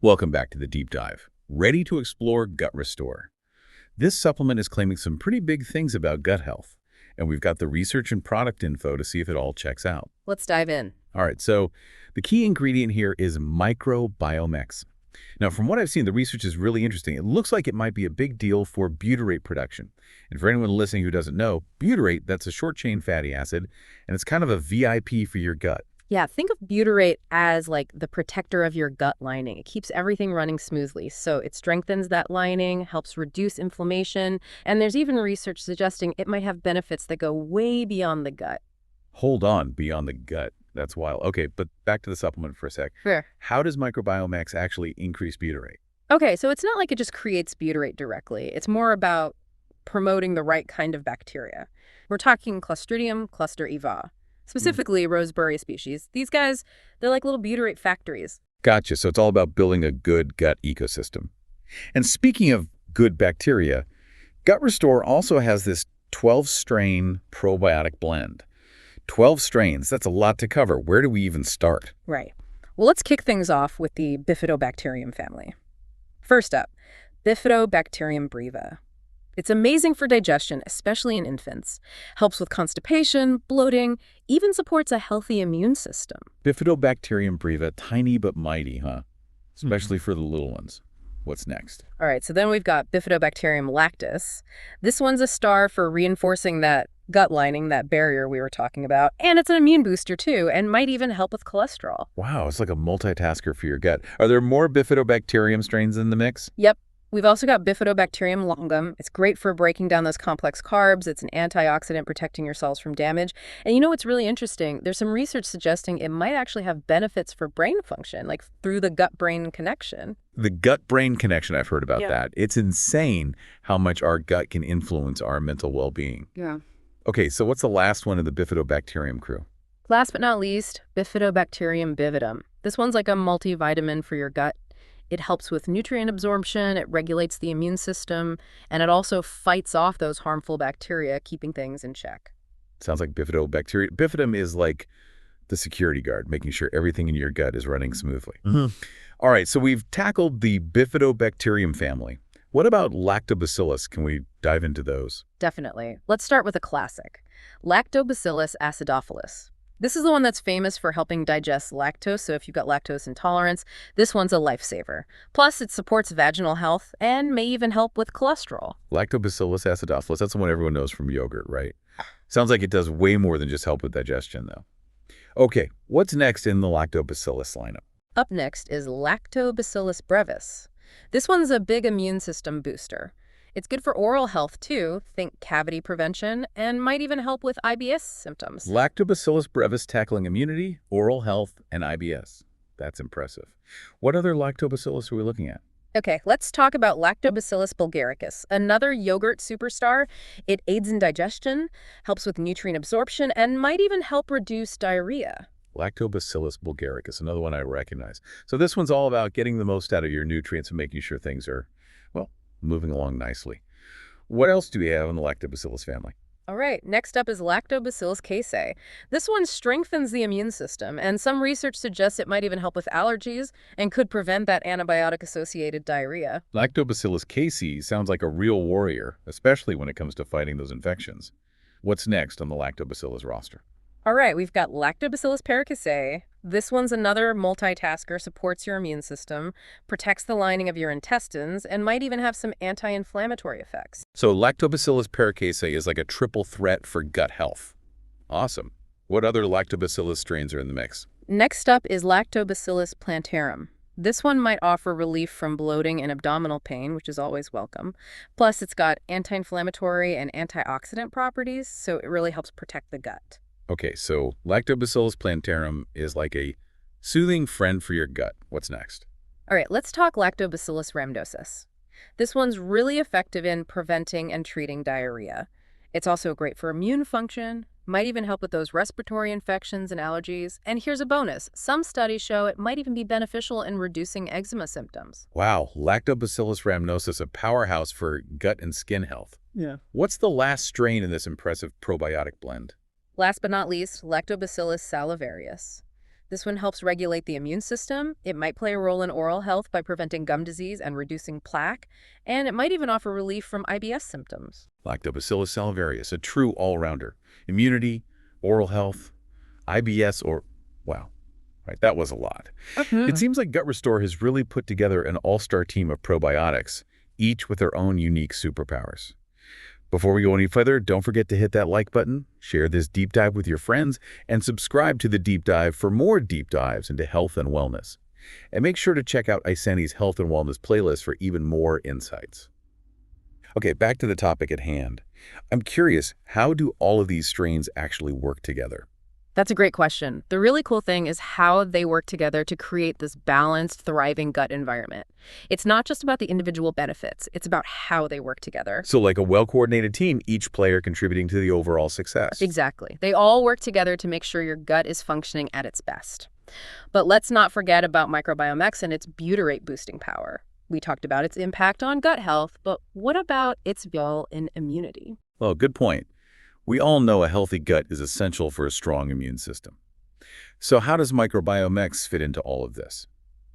Welcome back to the deep dive. Ready to explore Gut Restore. This supplement is claiming some pretty big things about gut health, and we've got the research and product info to see if it all checks out. Let's dive in. All right, so the key ingredient here is microbiome. Now, from what I've seen, the research is really interesting. It looks like it might be a big deal for butyrate production. And for anyone listening who doesn't know, butyrate, that's a short-chain fatty acid, and it's kind of a VIP for your gut. Yeah, think of butyrate as like the protector of your gut lining. It keeps everything running smoothly. So it strengthens that lining, helps reduce inflammation, and there's even research suggesting it might have benefits that go way beyond the gut. Hold on, beyond the gut. That's wild. Okay, but back to the supplement for a sec. Sure. How does Microbiome actually increase butyrate? Okay, so it's not like it just creates butyrate directly. It's more about promoting the right kind of bacteria. We're talking Clostridium cluster eva, specifically roseberry species. These guys, they're like little butyrate factories. Gotcha. So it's all about building a good gut ecosystem. And speaking of good bacteria, Gut Restore also has this 12-strain probiotic blend. 12 strains, that's a lot to cover. Where do we even start? Right. Well, let's kick things off with the Bifidobacterium family. First up, Bifidobacterium breve. It's amazing for digestion, especially in infants. Helps with constipation, bloating, even supports a healthy immune system. Bifidobacterium breve, tiny but mighty, huh? Especially for the little ones. What's next? All right, so then we've got Bifidobacterium lactis. This one's a star for reinforcing that gut lining, that barrier we were talking about, and it's an immune booster too, and might even help with cholesterol. Wow, it's like a multitasker for your gut. Are there more Bifidobacterium strains in the mix? Yep. We've also got Bifidobacterium longum. It's great for breaking down those complex carbs. It's an antioxidant protecting your cells from damage. And you know what's really interesting? There's some research suggesting it might actually have benefits for brain function, like through the gut-brain connection. The gut-brain connection, I've heard about that. It's insane how much our gut can influence our mental well-being. Yeah. Okay, so what's the last one in the Bifidobacterium crew? Last but not least, Bifidobacterium vividum. This one's like a multivitamin for your gut. It helps with nutrient absorption, it regulates the immune system, and it also fights off those harmful bacteria, keeping things in check. Sounds like bifidobacterium. Bifidum is like the security guard, making sure everything in your gut is running smoothly. All right, so we've tackled the Bifidobacterium family. What about Lactobacillus? Can we dive into those? Definitely. Let's start with a classic, Lactobacillus acidophilus. This is the one that's famous for helping digest lactose, so if you've got lactose intolerance, this one's a lifesaver. Plus, it supports vaginal health and may even help with cholesterol. Lactobacillus acidophilus, that's the one everyone knows from yogurt, right? Sounds like it does way more than just help with digestion, though. Okay, what's next in the Lactobacillus lineup? Up next is Lactobacillus brevis. This one's a big immune system booster. It's good for oral health, too. Think cavity prevention, and might even help with IBS symptoms. Lactobacillus brevis tackling immunity, oral health, and IBS. That's impressive. What other lactobacillus are we looking at? Okay, let's talk about Lactobacillus bulgaricus, another yogurt superstar. It aids in digestion, helps with nutrient absorption, and might even help reduce diarrhea. Lactobacillus bulgaricus, another one I recognize. So this one's all about getting the most out of your nutrients and making sure things are, well, moving along nicely. What else do we have in the Lactobacillus family? All right, next up is Lactobacillus casei. This one strengthens the immune system, and some research suggests it might even help with allergies and could prevent that antibiotic-associated diarrhea. Lactobacillus casei sounds like a real warrior, especially when it comes to fighting those infections. What's next on the Lactobacillus roster? All right, we've got Lactobacillus paracasei. This one's another multitasker, supports your immune system, protects the lining of your intestines, and might even have some anti-inflammatory effects. So Lactobacillus paracasei is like a triple threat for gut health. Awesome. What other Lactobacillus strains are in the mix? Next up is Lactobacillus plantarum. This one might offer relief from bloating and abdominal pain, which is always welcome. Plus, it's got anti-inflammatory and antioxidant properties, so it really helps protect the gut. Okay, so Lactobacillus plantarum is like a soothing friend for your gut. What's next? All right, let's talk Lactobacillus rhamnosus. This one's really effective in preventing and treating diarrhea. It's also great for immune function, might even help with those respiratory infections and allergies. And here's a bonus. Some studies show it might even be beneficial in reducing eczema symptoms. Wow, Lactobacillus rhamnosus, a powerhouse for gut and skin health. Yeah. What's the last strain in this impressive probiotic blend? Last but not least, Lactobacillus salivarius. This one helps regulate the immune system. It might play a role in oral health by preventing gum disease and reducing plaque, and it might even offer relief from IBS symptoms. Lactobacillus salivarius, a true all-rounder. Immunity, oral health, IBS, wow, right, that was a lot. It Mhm. seems like Gut Restore has really put together an all-star team of probiotics, each with their own unique superpowers. Before we go any further, don't forget to hit that like button, share this deep dive with your friends, and subscribe to the deep dive for more deep dives into health and wellness. And make sure to check out Isani's health and wellness playlist for even more insights. Okay, back to the topic at hand. I'm curious, how do all of these strains actually work together? That's a great question. The really cool thing is how they work together to create this balanced, thriving gut environment. It's not just about the individual benefits, it's about how they work together. So like a well-coordinated team, each player contributing to the overall success. Exactly. They all work together to make sure your gut is functioning at its best. But let's not forget about Microbiome X and its butyrate boosting power. We talked about its impact on gut health, but what about its role in immunity? Well, good point. We all know a healthy gut is essential for a strong immune system. So how does Microbiome X fit into all of this?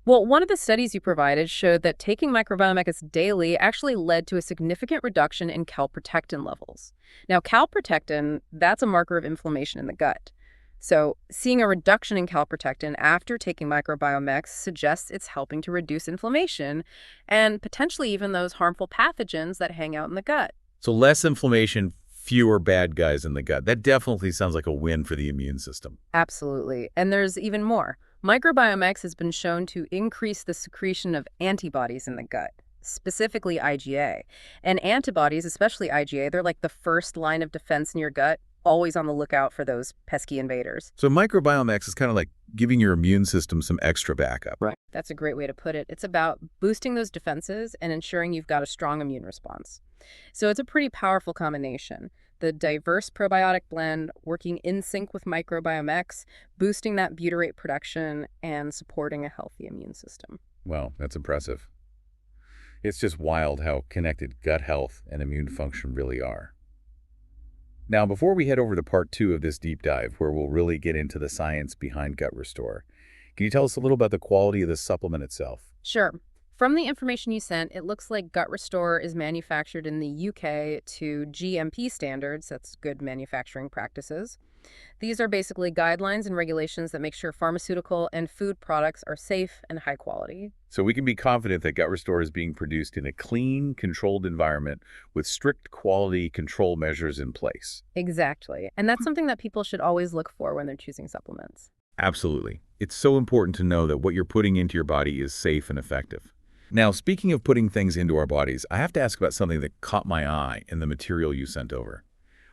Well, one of the studies you provided showed that taking Microbiome X daily actually led to a significant reduction in calprotectin levels. Now, calprotectin, that's a marker of inflammation in the gut. So seeing a reduction in calprotectin after taking Microbiome X suggests it's helping to reduce inflammation and potentially even those harmful pathogens that hang out in the gut. So less inflammation, fewer bad guys in the gut. That definitely sounds like a win for the immune system. Absolutely. And there's even more. Microbiome X has been shown to increase the secretion of antibodies in the gut, specifically IgA. And antibodies, especially IgA, they're like the first line of defense in your gut, always on the lookout for those pesky invaders. So Microbiome X is kind of like giving your immune system some extra backup. Right. That's a great way to put it. It's about boosting those defenses and ensuring you've got a strong immune response. So it's a pretty powerful combination. The diverse probiotic blend working in sync with Microbiome X, boosting that butyrate production and supporting a healthy immune system. Wow, that's impressive. It's just wild how connected gut health and immune function really are. Now, before we head over to part 2 of this deep dive, where we'll really get into the science behind Gut Restore, can you tell us a little about the quality of the supplement itself? Sure. From the information you sent, it looks like Gut Restore is manufactured in the UK to GMP standards, that's good manufacturing practices. These are basically guidelines and regulations that make sure pharmaceutical and food products are safe and high quality. So we can be confident that Gut Restore is being produced in a clean, controlled environment with strict quality control measures in place. Exactly. And that's something that people should always look for when they're choosing supplements. Absolutely. It's so important to know that what you're putting into your body is safe and effective. Now, speaking of putting things into our bodies, I have to ask about something that caught my eye in the material you sent over.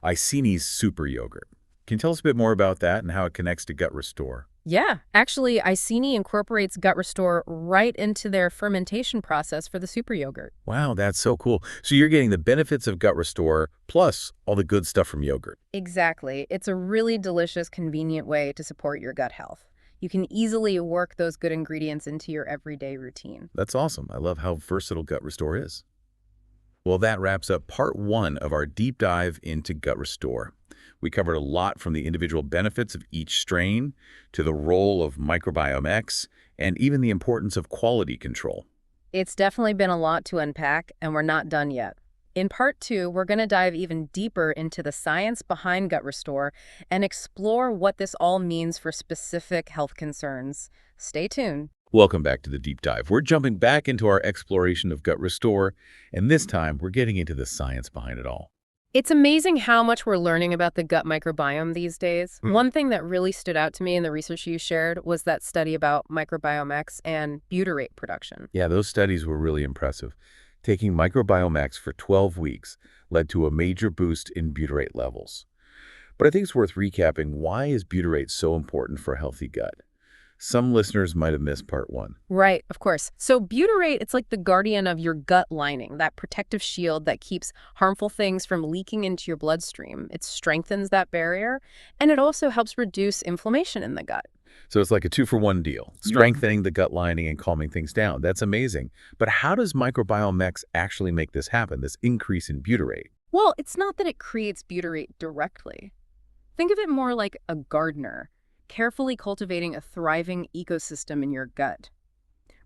Isani's Super Yogurt. Can you tell us a bit more about that and how it connects to Gut Restore? Yeah, actually, Iceni incorporates Gut Restore right into their fermentation process for the super yogurt. Wow, that's so cool. So you're getting the benefits of Gut Restore plus all the good stuff from yogurt. Exactly. It's a really delicious, convenient way to support your gut health. You can easily work those good ingredients into your everyday routine. That's awesome. I love how versatile Gut Restore is. Well, that wraps up part 1 of our deep dive into Gut Restore. We covered a lot from the individual benefits of each strain to the role of Microbiome X and even the importance of quality control. It's definitely been a lot to unpack, and we're not done yet. In part 2, we're going to dive even deeper into the science behind Gut Restore and explore what this all means for specific health concerns. Stay tuned. Welcome back to the deep dive. We're jumping back into our exploration of Gut Restore, and this time we're getting into the science behind it all. It's amazing how much we're learning about the gut microbiome these days. One thing that really stood out to me in the research you shared was that study about Microbiome X and butyrate production. Yeah, those studies were really impressive. Taking Microbiome X for 12 weeks led to a major boost in butyrate levels. But I think it's worth recapping, why is butyrate so important for a healthy gut? Some listeners might have missed part 1. Right, of course. So butyrate, it's like the guardian of your gut lining, that protective shield that keeps harmful things from leaking into your bloodstream. It strengthens that barrier, and it also helps reduce inflammation in the gut. So it's like a 2-for-1 deal, strengthening the gut lining and calming things down. That's amazing. But how does Microbiome X actually make this happen, this increase in butyrate? Well, it's not that it creates butyrate directly. Think of it more like a gardener. carefully cultivating a thriving ecosystem in your gut.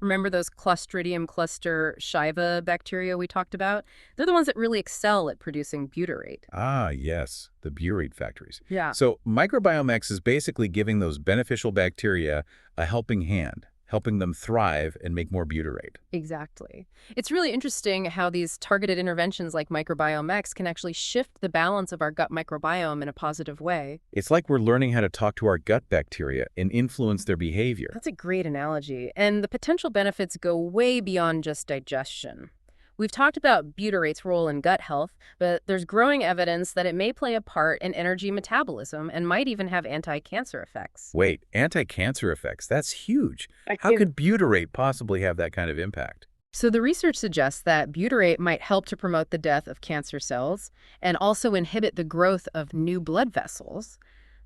Remember those Clostridium cluster shiva bacteria we talked about? They're the ones that really excel at producing butyrate. Ah, yes, the butyrate factories. Yeah. So Microbiome X is basically giving those beneficial bacteria a helping hand, helping them thrive and make more butyrate. Exactly. It's really interesting how these targeted interventions like Microbiome X can actually shift the balance of our gut microbiome in a positive way. It's like we're learning how to talk to our gut bacteria and influence their behavior. That's a great analogy. And the potential benefits go way beyond just digestion. We've talked about butyrate's role in gut health, but there's growing evidence that it may play a part in energy metabolism and might even have anti-cancer effects. Wait, anti-cancer effects, that's huge. I How could butyrate possibly have that kind of impact? So the research suggests that butyrate might help to promote the death of cancer cells and also inhibit the growth of new blood vessels.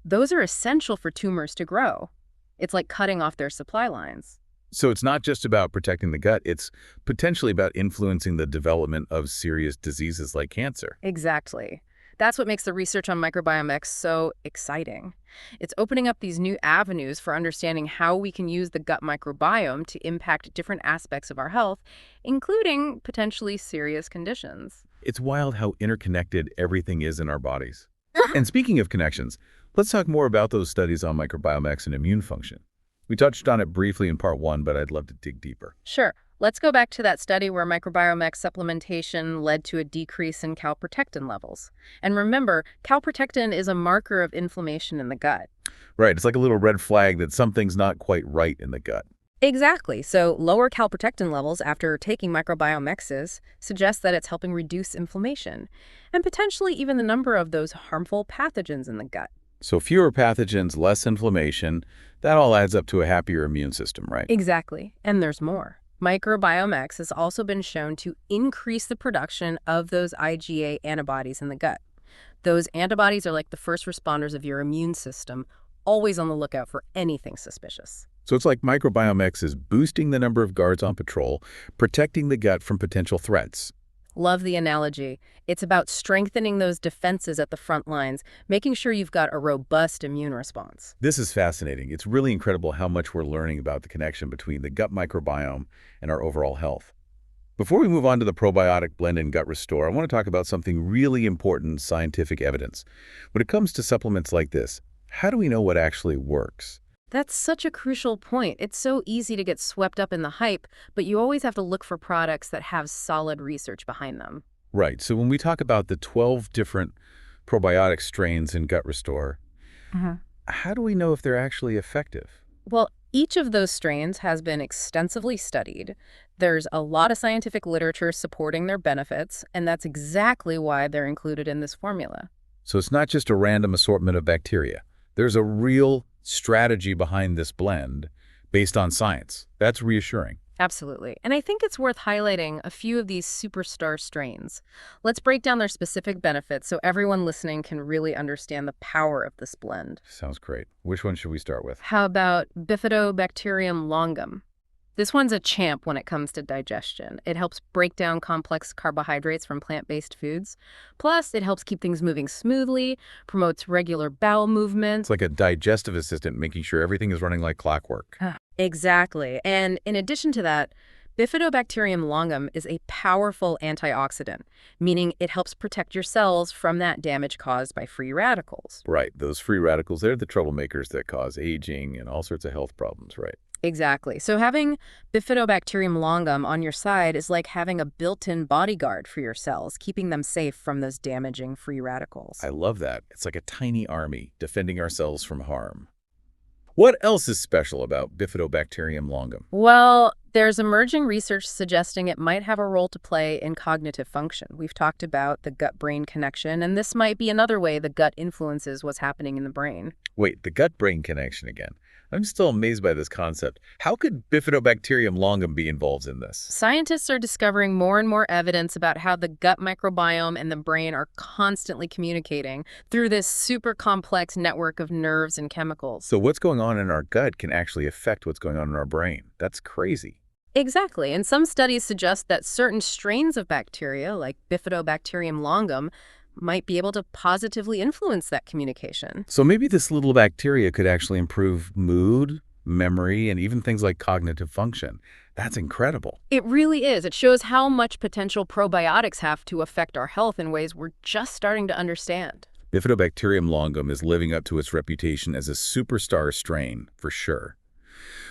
Those are essential for tumors to grow. It's like cutting off their supply lines. So it's not just about protecting the gut, it's potentially about influencing the development of serious diseases like cancer. Exactly. That's what makes the research on Microbiome X so exciting. It's opening up these new avenues for understanding how we can use the gut microbiome to impact different aspects of our health, including potentially serious conditions. It's wild how interconnected everything is in our bodies. And speaking of connections, let's talk more about those studies on Microbiome X and immune function. We touched on it briefly in part 1, but I'd love to dig deeper. Sure. Let's go back to that study where Microbiome X supplementation led to a decrease in calprotectin levels. And remember, calprotectin is a marker of inflammation in the gut. Right, it's like a little red flag that something's not quite right in the gut. Exactly. So lower calprotectin levels after taking Microbiome X's suggests that it's helping reduce inflammation and potentially even the number of those harmful pathogens in the gut. So fewer pathogens, less inflammation, that all adds up to a happier immune system, right? Exactly. And there's more. Microbiome X has also been shown to increase the production of those IgA antibodies in the gut. Those antibodies are like the first responders of your immune system, always on the lookout for anything suspicious. So it's like Microbiome X is boosting the number of guards on patrol, protecting the gut from potential threats. Love the analogy. It's about strengthening those defenses at the front lines, making sure you've got a robust immune response. This is fascinating. It's really incredible how much we're learning about the connection between the gut microbiome and our overall health. Before we move on to the probiotic blend and gut restore, I want to talk about something really important, scientific evidence. When it comes to supplements like this, how do we know what actually works? That's such a crucial point. It's so easy to get swept up in the hype, but you always have to look for products that have solid research behind them. Right. So when we talk about the 12 different probiotic strains in Gut Restore, how do we know if they're actually effective? Well, each of those strains has been extensively studied. There's a lot of scientific literature supporting their benefits, and that's exactly why they're included in this formula. So it's not just a random assortment of bacteria. There's a real strategy behind this blend based on science. That's reassuring. Absolutely. And I think it's worth highlighting a few of these superstar strains. Let's break down their specific benefits so everyone listening can really understand the power of this blend. Sounds great. Which one should we start with? How about Bifidobacterium longum? This one's a champ when it comes to digestion. It helps break down complex carbohydrates from plant-based foods. Plus, it helps keep things moving smoothly, promotes regular bowel movement. It's like a digestive assistant, making sure everything is running like clockwork. Exactly. And in addition to that, Bifidobacterium longum is a powerful antioxidant, meaning it helps protect your cells from that damage caused by free radicals. Right. Those free radicals, they're the troublemakers that cause aging and all sorts of health problems, right? Exactly. So having Bifidobacterium longum on your side is like having a built-in bodyguard for your cells, keeping them safe from those damaging free radicals. I love that. It's like a tiny army defending our cells from harm. What else is special about Bifidobacterium longum? Well, there's emerging research suggesting it might have a role to play in cognitive function. We've talked about the gut-brain connection, and this might be another way the gut influences what's happening in the brain. Wait, the gut-brain connection again. I'm still amazed by this concept. How could Bifidobacterium longum be involved in this? Scientists are discovering more and more evidence about how the gut microbiome and the brain are constantly communicating through this super complex network of nerves and chemicals. So what's going on in our gut can actually affect what's going on in our brain. That's crazy. Exactly, and some studies suggest that certain strains of bacteria, like Bifidobacterium longum, might be able to positively influence that communication. So maybe this little bacteria could actually improve mood, memory, and even things like cognitive function. That's incredible. It really is. It shows how much potential probiotics have to affect our health in ways we're just starting to understand. Bifidobacterium longum is living up to its reputation as a superstar strain, for sure.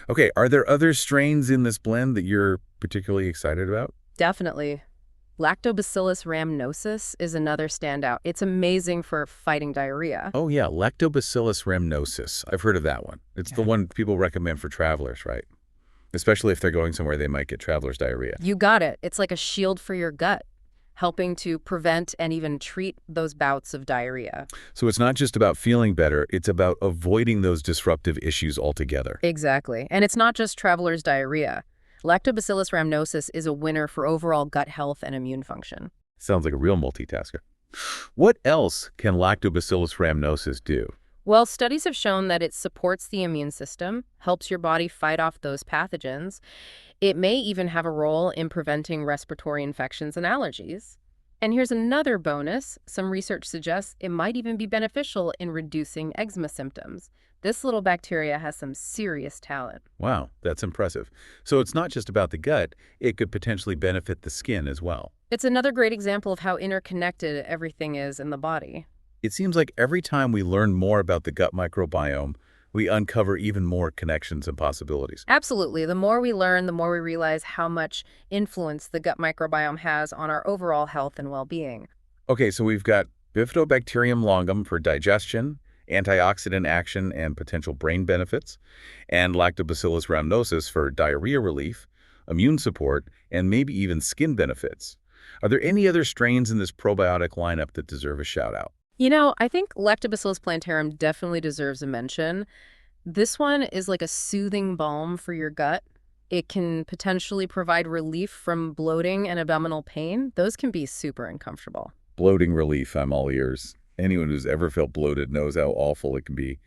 Okay, are there other strains in this blend that you're particularly excited about? Definitely. Lactobacillus rhamnosus is another standout. It's amazing for fighting diarrhea. Oh yeah, Lactobacillus rhamnosus. I've heard of that one. It's the one people recommend for travelers, right? Especially if they're going somewhere they might get traveler's diarrhea. You got it. It's like a shield for your gut, helping to prevent and even treat those bouts of diarrhea. So it's not just about feeling better, it's about avoiding those disruptive issues altogether. Exactly. And it's not just traveler's diarrhea. Lactobacillus rhamnosus is a winner for overall gut health and immune function. Sounds like a real multitasker. What else can Lactobacillus rhamnosus do? Well, studies have shown that it supports the immune system, helps your body fight off those pathogens. It may even have a role in preventing respiratory infections and allergies. And here's another bonus. Some research suggests it might even be beneficial in reducing eczema symptoms. This little bacteria has some serious talent. Wow, that's impressive. So it's not just about the gut, it could potentially benefit the skin as well. It's another great example of how interconnected everything is in the body. It seems like every time we learn more about the gut microbiome, we uncover even more connections and possibilities. Absolutely. The more we learn, the more we realize how much influence the gut microbiome has on our overall health and well-being. Okay, so we've got Bifidobacterium longum for digestion, antioxidant action and potential brain benefits, and Lactobacillus rhamnosus for diarrhea relief, immune support, and maybe even skin benefits. Are there any other strains in this probiotic lineup that deserve a shout-out? You know, I think Lactobacillus plantarum definitely deserves a mention. This one is like a soothing balm for your gut. It can potentially provide relief from bloating and abdominal pain. Those can be super uncomfortable. Bloating relief, I'm all ears. Anyone who's ever felt bloated knows how awful it can be.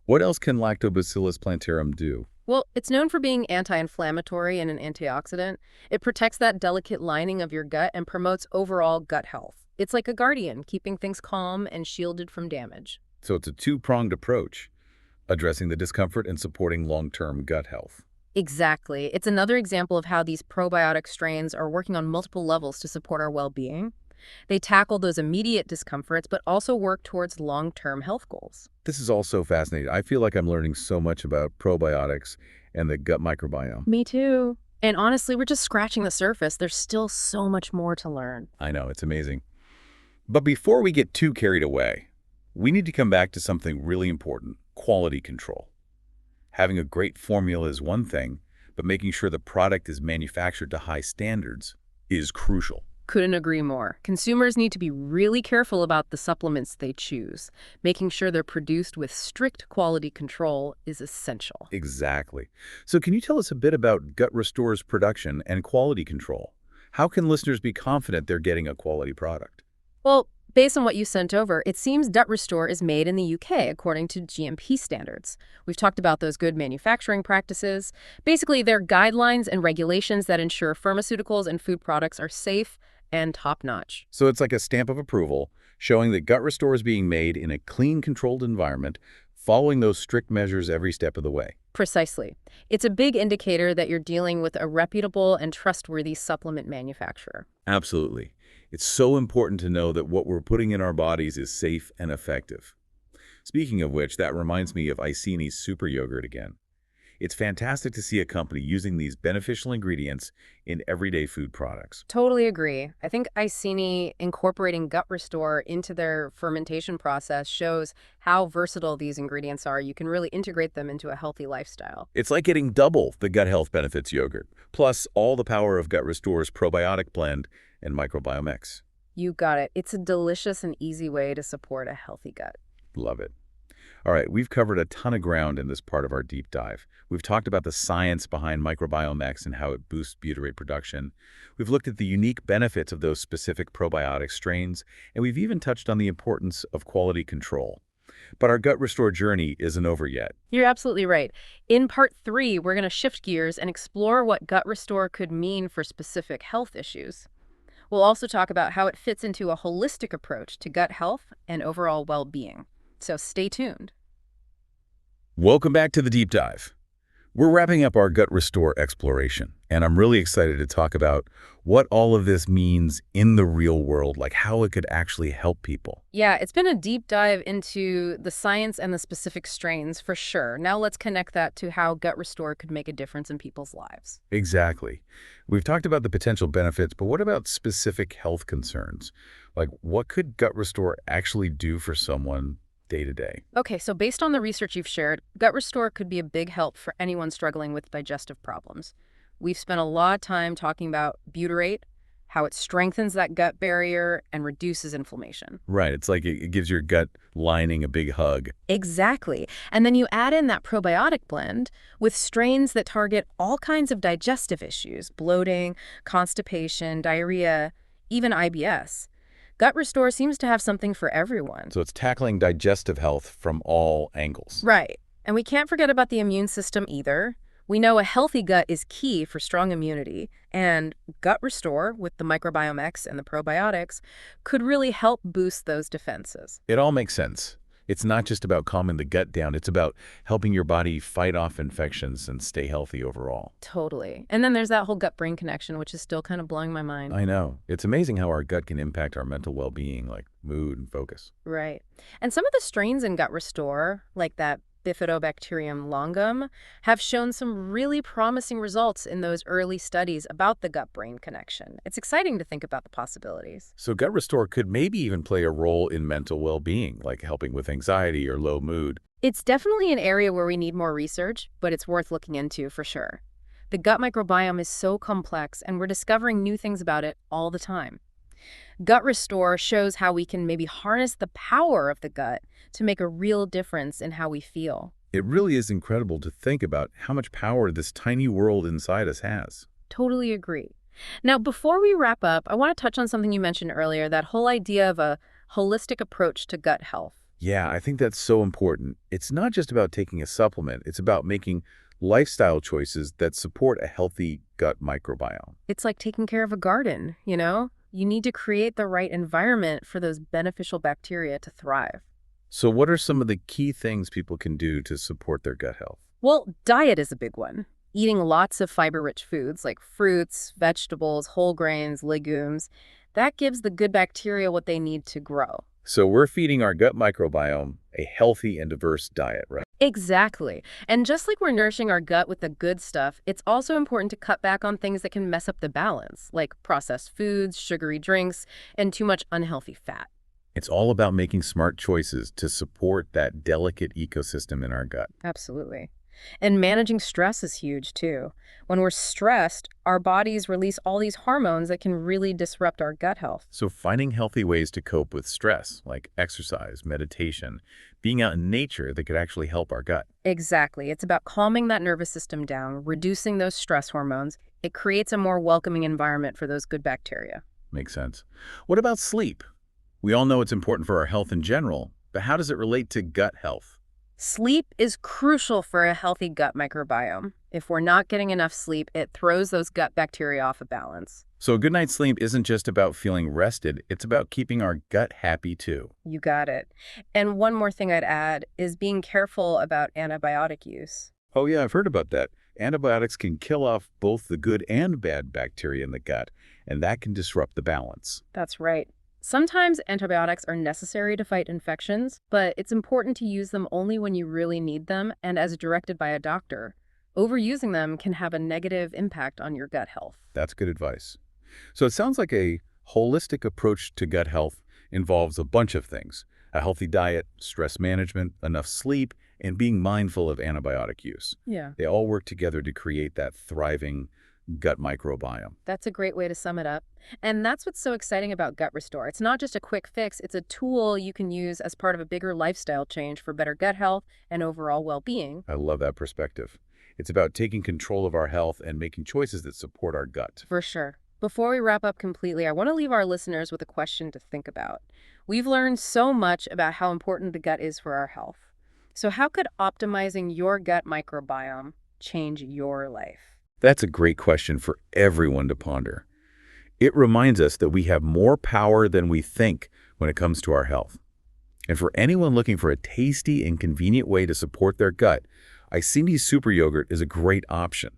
What else can Lactobacillus plantarum do? Well, it's known for being anti-inflammatory and an antioxidant. It protects that delicate lining of your gut and promotes overall gut health. It's like a guardian, keeping things calm and shielded from damage. So it's a two-pronged approach, addressing the discomfort and supporting long-term gut health. Exactly. It's another example of how these probiotic strains are working on multiple levels to support our well-being. They tackle those immediate discomforts, but also work towards long-term health goals. This is all so fascinating. I feel like I'm learning so much about probiotics and the gut microbiome. Me too. And honestly, we're just scratching the surface. There's still so much more to learn. I know, it's amazing. But before we get too carried away, we need to come back to something really important, quality control. Having a great formula is one thing, but making sure the product is manufactured to high standards is crucial. Couldn't agree more. Consumers need to be really careful about the supplements they choose. Making sure they're produced with strict quality control is essential. Exactly. So can you tell us a bit about Gut Restore's production and quality control? How can listeners be confident they're getting a quality product? Well, based on what you sent over, it seems Gut Restore is made in the UK according to GMP standards. We've talked about those good manufacturing practices. Basically, they're guidelines and regulations that ensure pharmaceuticals and food products are safe and top-notch. So it's like a stamp of approval, showing that Gut Restore is being made in a clean, controlled environment, following those strict measures every step of the way. Precisely. It's a big indicator that you're dealing with a reputable and trustworthy supplement manufacturer. Absolutely. It's so important to know that what we're putting in our bodies is safe and effective. Speaking of which, that reminds me of Icini's Super Yogurt again. It's fantastic to see a company using these beneficial ingredients in everyday food products. Totally agree. I think Icini incorporating Gut Restore into their fermentation process shows how versatile these ingredients are. You can really integrate them into a healthy lifestyle. It's like getting double the gut health benefits yogurt, plus all the power of Gut Restore's probiotic blend and microbiome X. You got it. It's a delicious and easy way to support a healthy gut. Love it. All right, we've covered a ton of ground in this part of our deep dive. We've talked about the science behind microbiome X and how it boosts butyrate production. We've looked at the unique benefits of those specific probiotic strains, and we've even touched on the importance of quality control. But our Gut Restore journey isn't over yet. You're absolutely right. In part 3, we're going to shift gears and explore what Gut Restore could mean for specific health issues. We'll also talk about how it fits into a holistic approach to gut health and overall well-being. So stay tuned. Welcome back to the deep dive. We're wrapping up our gut restore exploration, and I'm really excited to talk about what all of this means in the real world, like how it could actually help people. Yeah, it's been a deep dive into the science and the specific strains for sure. Now let's connect that to how Gut Restore could make a difference in people's lives. Exactly. We've talked about the potential benefits, but what about specific health concerns? Like, what could gut restore actually do for someone day to day? Okay, so based on the research you've shared, Gut Restore could be a big help for anyone struggling with digestive problems. We've spent a lot of time talking about butyrate, how it strengthens that gut barrier and reduces inflammation. Right. It's like it gives your gut lining a big hug. Exactly. And then you add in that probiotic blend with strains that target all kinds of digestive issues, bloating, constipation, diarrhea, even IBS. Gut Restore seems to have something for everyone. So it's tackling digestive health from all angles. Right. And we can't forget about the immune system either. We know a healthy gut is key for strong immunity, and Gut Restore with the Microbiome X and the probiotics could really help boost those defenses. It all makes sense. It's not just about calming the gut down. It's about helping your body fight off infections and stay healthy overall. Totally. And then there's that whole gut-brain connection, which is still kind of blowing my mind. I know. It's amazing how our gut can impact our mental well-being, like mood and focus. Right. And some of the strains in Gut Restore, like that Bifidobacterium longum, have shown some really promising results in those early studies about the gut-brain connection. It's exciting to think about the possibilities. So gut restore could maybe even play a role in mental well-being, like helping with anxiety or low mood. It's definitely an area where we need more research, but it's worth looking into for sure. The gut microbiome is so complex, and we're discovering new things about it all the time. Gut Restore shows how we can maybe harness the power of the gut to make a real difference in how we feel. It really is incredible to think about how much power this tiny world inside us has. Totally agree. Now, before we wrap up, I want to touch on something you mentioned earlier, that whole idea of a holistic approach to gut health. Yeah, I think that's so important. It's not just about taking a supplement. It's about making lifestyle choices that support a healthy gut microbiome. It's like taking care of a garden, you know? You need to create the right environment for those beneficial bacteria to thrive. So what are some of the key things people can do to support their gut health? Well, diet is a big one. Eating lots of fiber-rich foods like fruits, vegetables, whole grains, legumes, that gives the good bacteria what they need to grow. So we're feeding our gut microbiome a healthy and diverse diet, right? Exactly. And just like we're nourishing our gut with the good stuff, it's also important to cut back on things that can mess up the balance, like processed foods, sugary drinks, and too much unhealthy fat. It's all about making smart choices to support that delicate ecosystem in our gut. Absolutely. And managing stress is huge too. When we're stressed, our bodies release all these hormones that can really disrupt our gut health. So finding healthy ways to cope with stress, like exercise, meditation, being out in nature that could actually help our gut. Exactly. It's about calming that nervous system down, reducing those stress hormones. It creates a more welcoming environment for those good bacteria. Makes sense. What about sleep? We all know it's important for our health in general, but how does it relate to gut health? Sleep is crucial for a healthy gut microbiome. If we're not getting enough sleep, it throws those gut bacteria off of balance. So a good night's sleep isn't just about feeling rested, it's about keeping our gut happy too. You got it. And one more thing I'd add is being careful about antibiotic use. Oh yeah, I've heard about that. Antibiotics can kill off both the good and bad bacteria in the gut, and that can disrupt the balance. That's right. Sometimes antibiotics are necessary to fight infections, but it's important to use them only when you really need them and as directed by a doctor. Overusing them can have a negative impact on your gut health. That's good advice. So it sounds like a holistic approach to gut health involves a bunch of things: a healthy diet, stress management, enough sleep, and being mindful of antibiotic use. Yeah, They all work together to create that thriving gut microbiome. that's a great way to sum it up. And that's what's so exciting about Gut Restore. It's not just a quick fix, it's a tool you can use as part of a bigger lifestyle change for better gut health and overall well-being. I love that perspective. It's about taking control of our health and making choices that support our gut. For sure. Before we wrap up completely, I want to leave our listeners with a question to think about. We've learned so much about how important the gut is for our health. So how could optimizing your gut microbiome change your life? That's a great question for everyone to ponder. It reminds us that we have more power than we think when it comes to our health. And for anyone looking for a tasty and convenient way to support their gut, Iceni's Super Yogurt is a great option,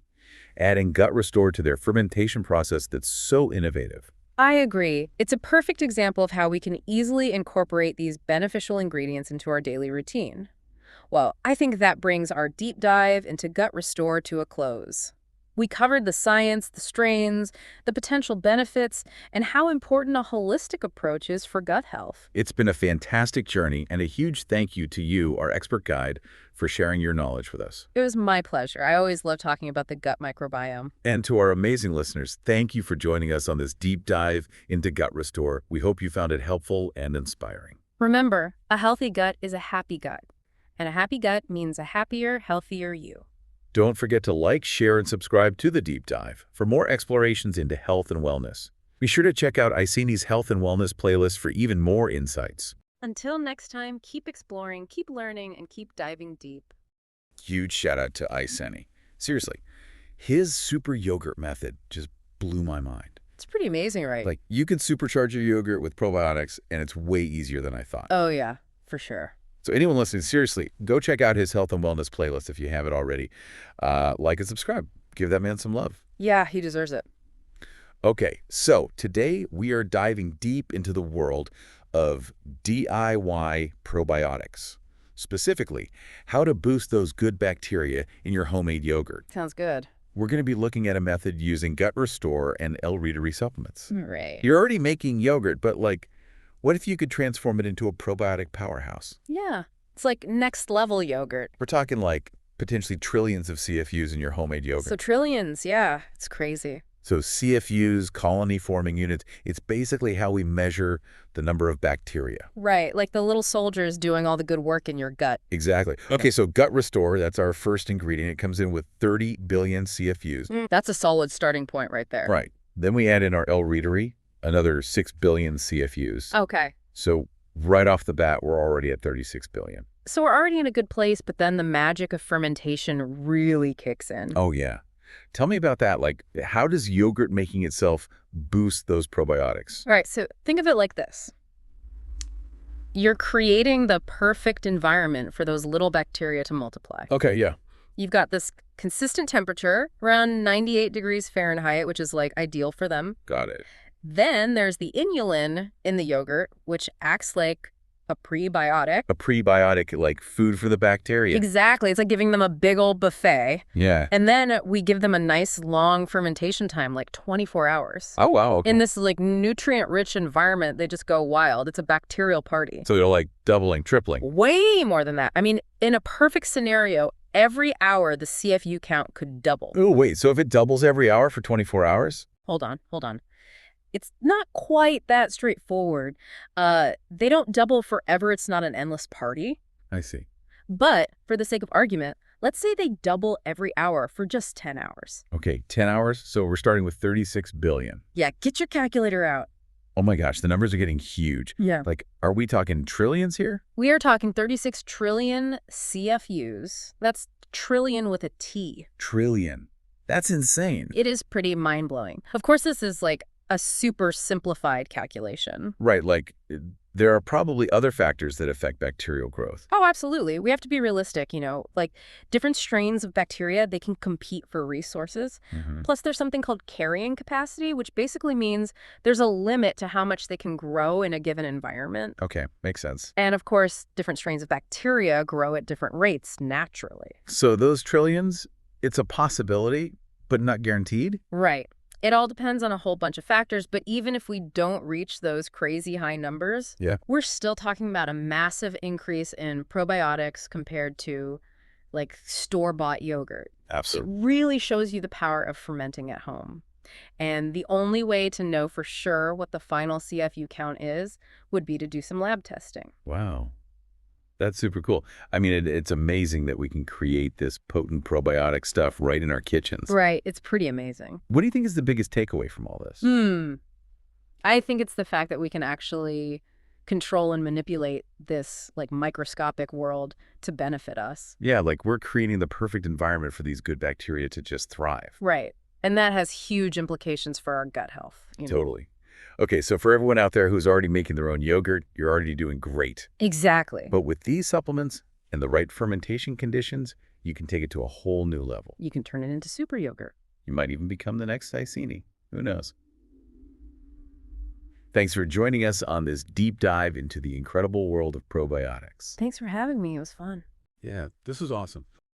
adding gut restore to their fermentation process that's so innovative. I agree. It's a perfect example of how we can easily incorporate these beneficial ingredients into our daily routine. Well, I think that brings our deep dive into gut restore to a close. We covered the science, the strains, the potential benefits, and how important a holistic approach is for gut health. It's been a fantastic journey, and a huge thank you to you, our expert guide, for sharing your knowledge with us. It was my pleasure. I always love talking about the gut microbiome. And to our amazing listeners, thank you for joining us on this deep dive into gut restore. We hope you found it helpful and inspiring. Remember, a healthy gut is a happy gut, and a happy gut means a happier, healthier you. Don't forget to like, share, and subscribe to The Deep Dive for more explorations into health and wellness. Be sure to check out Iceni's Health and Wellness playlist for even more insights. Until next time, keep exploring, keep learning, and keep diving deep. Huge shout out to Iceni. Seriously, his super yogurt method just blew my mind. It's pretty amazing, right? Like, you can supercharge your yogurt with probiotics, and it's way easier than I thought. Oh, yeah, for sure. So anyone listening, seriously, go check out his health and wellness playlist if you haven't already. Like and subscribe. Give that man some love. Yeah, he deserves it. Okay, so today we are diving deep into the world of DIY probiotics. Specifically, how to boost those good bacteria in your homemade yogurt. Sounds good. We're going to be looking at a method using Gut Restore and L-Readery supplements. Right. You're already making yogurt, but what if you could transform it into a probiotic powerhouse? Yeah, it's like next level yogurt. We're talking potentially trillions of CFUs in your homemade yogurt. So trillions, yeah, it's crazy. So CFUs, colony-forming units, it's basically how we measure the number of bacteria. Right, like the little soldiers doing all the good work in your gut. Exactly. Okay, so Gut Restore, that's our first ingredient. It comes in with 30 billion CFUs. That's a solid starting point right there. Right. Then we add in our L-Readery, another 6 billion CFUs. Okay. So right off the bat, we're already at 36 billion. So we're already in a good place, but then the magic of fermentation really kicks in. Oh, yeah. Tell me about that. How does yogurt making itself boost those probiotics? All right, so think of it like this. You're creating the perfect environment for those little bacteria to multiply. Okay, yeah. You've got this consistent temperature, around 98 degrees Fahrenheit, which is ideal for them. Got it. Then there's the inulin in the yogurt, which acts like a prebiotic. A prebiotic, like food for the bacteria. Exactly. It's like giving them a big old buffet. Yeah. And then we give them a nice long fermentation time, like 24 hours. Oh, wow. Okay. In this nutrient-rich environment, they just go wild. It's a bacterial party. So they're doubling, tripling. Way more than that. I mean, in a perfect scenario, every hour the CFU count could double. Oh, wait. So if it doubles every hour for 24 hours? Hold on. It's not quite that straightforward. They don't double forever. It's not an endless party. I see. But for the sake of argument, let's say they double every hour for just 10 hours. Okay, 10 hours. So we're starting with 36 billion. Yeah, get your calculator out. Oh my gosh, the numbers are getting huge. Yeah. Are we talking trillions here? We are talking 36 trillion CFUs. That's trillion with a T. Trillion. That's insane. It is pretty mind-blowing. Of course, this is a super simplified calculation. Right, there are probably other factors that affect bacterial growth. Oh, absolutely. We have to be realistic, different strains of bacteria, they can compete for resources. Plus, there's something called carrying capacity, which basically means there's a limit to how much they can grow in a given environment. Okay, makes sense. And of course, different strains of bacteria grow at different rates naturally. So those trillions, it's a possibility, but not guaranteed? Right. It all depends on a whole bunch of factors, but even if we don't reach those crazy high numbers, we're still talking about a massive increase in probiotics compared to store-bought yogurt. Absolutely. It really shows you the power of fermenting at home. And the only way to know for sure what the final CFU count is would be to do some lab testing. Wow. That's super cool. I mean, it's amazing that we can create this potent probiotic stuff right in our kitchens. Right. It's pretty amazing. What do you think is the biggest takeaway from all this? I think it's the fact that we can actually control and manipulate this microscopic world to benefit us. Yeah, we're creating the perfect environment for these good bacteria to just thrive. Right. And that has huge implications for our gut health. Totally. Okay, so for everyone out there who's already making their own yogurt, you're already doing great. Exactly. But with these supplements and the right fermentation conditions, you can take it to a whole new level. You can turn it into super yogurt. You might even become the next Iceni. Who knows? Thanks for joining us on this deep dive into the incredible world of probiotics. Thanks for having me. It was fun. Yeah, this is awesome.